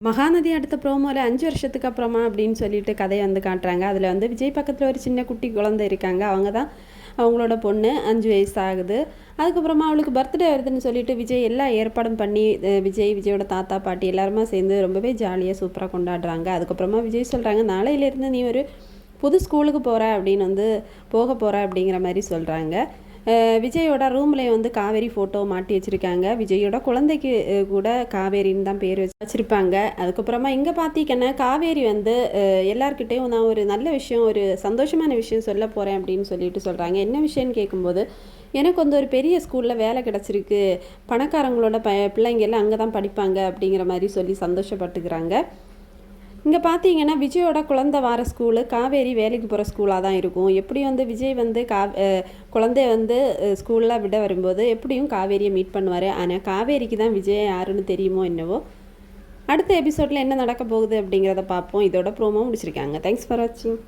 மகாநதி அடுத்த ப்ரோமோவில் 5 வருஷத்துக்கு அப்புறமா அப்படின்னு சொல்லிட்டு கதையை வந்து காட்டுறாங்க. அதில் வந்து விஜய் பக்கத்தில் ஒரு சின்ன குட்டி குழந்தை இருக்காங்க. அவங்க தான் அவங்களோட பொண்ணு. 5 வயசு ஆகுது. அதுக்கப்புறமா அவளுக்கு பர்த்டே வருதுன்னு சொல்லிட்டு விஜய் எல்லா ஏற்பாடும் பண்ணி விஜயோட தாத்தா பாட்டி எல்லாருமா சேர்ந்து ரொம்பவே ஜாலியாக சூப்பராக கொண்டாடுறாங்க. அதுக்கப்புறமா விஜய் சொல்கிறாங்க, நாளையிலேருந்து நீ ஒரு புது ஸ்கூலுக்கு போகிற அப்படின்னு வந்து போக போகிற அப்படிங்கிற மாதிரி சொல்கிறாங்க. விஜயோட ரூமில் வந்து காவேரி ஃபோட்டோ மாட்டி வச்சுருக்காங்க. விஜயோட குழந்தைக்கு கூட காவேரின்னு தான் பேர் வச்சுருப்பாங்க. அதுக்கப்புறமா இங்கே பார்த்தீங்கன்னா காவேரி வந்து எல்லாருக்கிட்டேயும் நான் ஒரு நல்ல விஷயம், ஒரு சந்தோஷமான விஷயம் சொல்ல போகிறேன் அப்படின்னு சொல்லிட்டு சொல்கிறாங்க. என்ன விஷயம்னு கேட்கும்போது, எனக்கு வந்து ஒரு பெரிய ஸ்கூலில் வேலை கிடச்சிருக்கு, பணக்காரங்களோட பிள்ளைங்க எல்லாம் அங்கே தான் படிப்பாங்க அப்படிங்கிற மாதிரி சொல்லி சந்தோஷப்பட்டுக்கிறாங்க. இங்கே பார்த்தீங்கன்னா விஜயோட குழந்தை வார ஸ்கூலு காவேரி வேலைக்கு போகிற ஸ்கூலாக தான் இருக்கும். எப்படி வந்து விஜய் வந்து குழந்தைய வந்து ஸ்கூலில் விட வரும்போது எப்படியும் காவேரியை மீட் பண்ணுவார். ஆனால் காவேரிக்கு தான் விஜய் யாருன்னு தெரியுமோ என்னவோ. அடுத்த எபிசோடில் என்ன நடக்க போகுது அப்படிங்கிறத பார்ப்போம். இதோட ப்ரோமோ முடிச்சிருக்காங்க. தேங்க்ஸ் ஃபார் வாட்சிங்.